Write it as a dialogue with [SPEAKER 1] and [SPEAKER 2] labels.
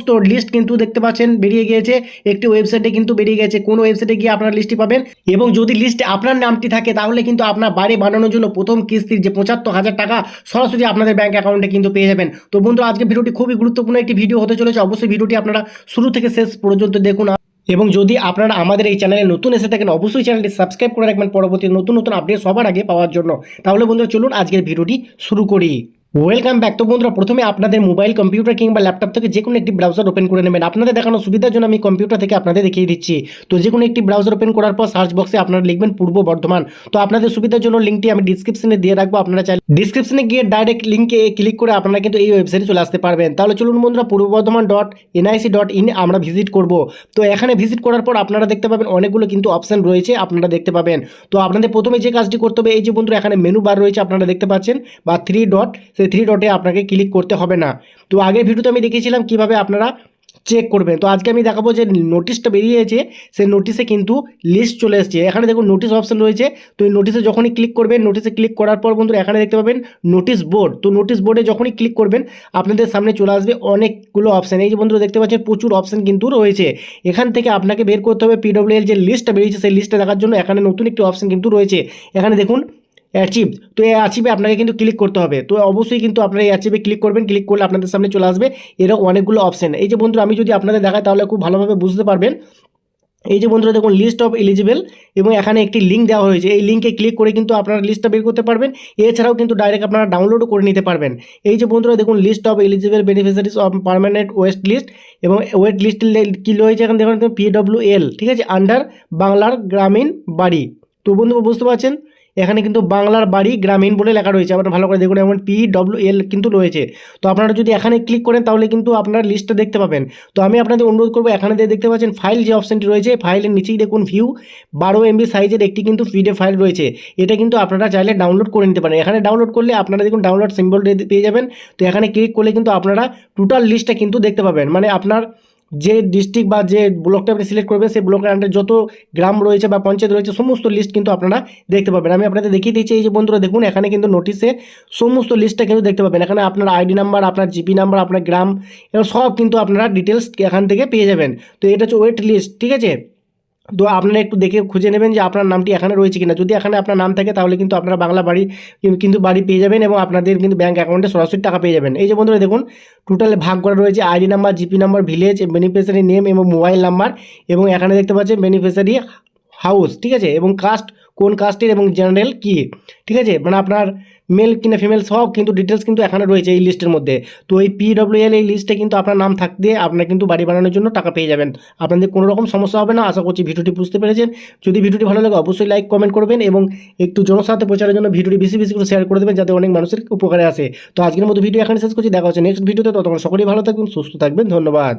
[SPEAKER 1] সমস্ত লিস্ট কিন্তু দেখতে পাচ্ছেন বেরিয়ে গিয়েছে, একটি ওয়েবসাইটে কিন্তু বেরিয়ে গেছে। কোন ওয়েবসাইটে গিয়ে আপনারা লিস্টটি পাবেন, এবং যদি লিস্টে আপনার নামটি থাকে তাহলে কিন্তু আপনার বাড়ি বানানোর জন্য প্রথম কিস্তির যে 75,000 টাকা সরাসরি আপনাদের ব্যাংক অ্যাকাউন্টে কিন্তু পেয়ে যাবেন। তো বন্ধুরা, আজকে ভিডিওটি খুবই গুরুত্বপূর্ণ একটি ভিডিও হতে চলেছে। অবশ্যই ভিডিওটি আপনারা শুরু থেকে শেষ পর্যন্ত দেখুন, এবং যদি আপনারা আমাদের এই চ্যানেলে নতুন এসে থাকেন অবশ্যই চ্যানেলটি সাবস্ক্রাইব করে রাখবেন পরবর্তী নতুন নতুন আপডেট সবার আগে পাওয়ার জন্য। তাহলে বন্ধুরা চলুন আজকের ভিডিওটি শুরু করি। Welcome back. তো বন্ধুরা, প্রথমে আপনাদের মোবাইল, কম্পিউটার কিংবা ল্যাপটপ থেকে যে কোনো একটি ব্রাউজার ওপেন করে নেবেন। আপনাদের দেখানোর সুবিধার জন্য আমি কম্পিউটার থেকে আপনাদের দেখিয়ে দিচ্ছি। তো যে কোনো একটি ব্রাউজার ওপেন করার পর সার্চ বক্সে আপনারা লিখবেন পূর্ব বর্ধমান। তো আপনাদের সুবিধার জন্য লিঙ্কটি আমি ডিসক্রিপশনে দিয়ে রাখবো, আপনারা চাইলে ডিসক্রিপশনে গিয়ে ডাইরেক্ট লিঙ্কে ক্লিক করে আপনারা কিন্তু এই ওয়েবসাইটে চলে আসতে পারবেন। তাহলে চলুন বন্ধুরা, পূর্ব বর্ধমান .nic.in আমরা ভিজিট করব। তো এখানে ভিজিট করার পর আপনারা দেখতে পাবেন অনেকগুলো কিন্তু অপশন রয়েছে, আপনারা দেখতে পাবেন। তো আপনাদের প্রথমে যে কাজটি করতে হবে, এই যে বন্ধুরা এখানে মেনু বার রয়েছে আপনারা দেখতে পাচ্ছেন, বা 3 ডট, সেই 3 ডটে আপনাকে ক্লিক করতে হবে না। তো আগের ভিডিওতে আমি দেখিয়েছিলাম কিভাবে আপনারা চেক করবেন। তো আজকে আমি দেখাবো যে নোটিশটা বেরিয়েছে, সেই নোটিশে কিন্তু লিস্ট চলে এসেছে। এখানে দেখুন নোটিশ অপশন রয়েছে। তো এই নোটিশে যখনই ক্লিক করবেন, নোটিশে ক্লিক করার পর বন্ধুরা এখানে দেখতে পাবেন নোটিশ বোর্ড। তো নোটিশ বোর্ডে যখনই ক্লিক করবেন আপনাদের সামনে চলে আসবে অনেকগুলো অপশান। এই যে বন্ধুরা দেখতে পাচ্ছেন প্রচুর অপশান কিন্তু রয়েছে। এখান থেকে আপনাকে বের করতে হবে PWL যে লিস্টটা বেরিয়েছে, সেই লিস্টটা দেখার জন্য এখানে নতুন একটি অপশান কিন্তু রয়েছে। এখানে দেখুন অ্যাচিভ। তো এই অ্যাচিভে আপনাকে কিন্তু ক্লিক করতে হবে। তো অবশ্যই কিন্তু আপনারা এই অ্যাচিভে ক্লিক করবেন। ক্লিক করলে আপনাদের সামনে চলে আসবে এরকম অনেকগুলো অপশান। এই যে বন্ধুরা আমি যদি আপনাদের দেখাই তাহলে খুব ভালোভাবে বুঝতে পারবেন। এই যে বন্ধুরা দেখুন লিস্ট অফ এলিজিবল, এবং এখানে একটি লিঙ্ক দেওয়া হয়েছে। এই লিঙ্কে ক্লিক করে কিন্তু আপনারা লিস্টটা বের করতে পারবেন। এছাড়াও কিন্তু ডাইরেক্ট আপনারা ডাউনলোডও করে নিতে পারবেন। এই যে বন্ধুরা দেখুন list of eligible beneficiaries of permanent wait list, এবং ওয়েট লিস্ট কী রয়েছে এখানে দেখুন PWL, ঠিক আছে, আন্ডার বাংলার গ্রামীণ বাড়ি। তো বন্ধু বুঝতে পারছেন এখানে কিন্তু বাংলার বাড়ি গ্রামীণ বলে লেখা রয়েছে। আপনারা ভালো করে দেখুন, এমন PWL কিন্তু রয়েছে। তো আপনারা যদি এখানে ক্লিক করেন তাহলে কিন্তু আপনারা লিস্টটা দেখতে পাবেন। তো আমি আপনাদের অনুরোধ করবো, এখানে দেখতে পাচ্ছেন ফাইল যে অপশানটি রয়েছে, ফাইলের নিচেই দেখুন ভিউ 12 MB সাইজের একটি কিন্তু PDF ফাইল রয়েছে। এটা কিন্তু আপনারা চাইলে ডাউনলোড করে নিতে পারেন। এখানে ডাউনলোড করলে আপনারা দেখুন ডাউনলোড সিম্বল পেয়ে যাবেন। তো এখানে ক্লিক করলে কিন্তু আপনারা টোটাল লিস্টটা কিন্তু দেখতে পাবেন। মানে আপনার যে ডিস্ট্রিক্ট বা যে ব্লকটা আপনি সিলেক্ট করবেন, সেই ব্লকের আন্ডারে যত গ্রাম রয়েছে বা পঞ্চায়েত রয়েছে সমস্ত লিস্ট কিন্তু আপনারা দেখতে পাবেন। আমি আপনাদের দেখিয়ে দিচ্ছি। এই যে বন্ধুরা দেখুন এখানে কিন্তু নোটিশে সমস্ত লিস্টটা কিন্তু দেখতে পাবেন। এখানে আপনার ID নাম্বার, আপনার GP নাম্বার, আপনার গ্রাম, এবং সব কিন্তু আপনারা ডিটেলস এখান থেকে পেয়ে যাবেন। তো এটা হচ্ছে ওয়েট লিস্ট, ঠিক আছে। তো আপনারা একটু দেখে খুঁজে নেবেন যে আপনার নামটি এখানে রয়েছে কিনা। যদি এখানে আপনার নাম থাকে তাহলে কিন্তু আপনারা বাংলা বাড়ি কিন্তু বাড়ি পেয়ে যাবেন, এবং আপনাদের কিন্তু ব্যাঙ্ক অ্যাকাউন্টে সরাসরি টাকা পেয়ে যাবেন। এই যে বন্ধুরা দেখুন টোটালে ভাগ করা রয়েছে ID number, GP number, village, beneficiary name এবং মোবাইল নাম্বার, এবং এখানে দেখতে পাচ্ছেন বেনিফিশিয়ারি হাউস, ঠিক আছে, এবং কাস্ট কোন কাস্টের, এবং জেনারেল কি, ঠিক আছে, মানে আপনার মেল কিনা ফিমেল সব কিন্তু ডিটেলস কিন্তু এখানে রয়েছে এই লিস্টের মধ্যে। তো এই PWL এই লিস্টে কিন্তু আপনার নাম থাকতে আপনারা কিন্তু বাড়ি বানানোর জন্য টাকা পেয়ে যাবেন। আপনাদের কোনো রকম সমস্যা হবে না। আশা করছি ভিডিওটি বুঝতে পেরেছেন। যদি ভিডিওটি ভালো লাগে অবশ্যই লাইক কমেন্ট করবেন, এবং একটু জনস্বার্থে প্রচারের জন্য ভিডিওটি বেশি বেশি করে শেয়ার করে দেবেন, যাতে অনেক মানুষের উপকারে আসে। তো আজকের মতো ভিডিও এখানে শেষ করছি। দেখা হচ্ছে নেক্সট ভিডিওতে। ততক্ষণ সকলেই ভালো থাকবেন, সুস্থ থাকবেন। ধন্যবাদ।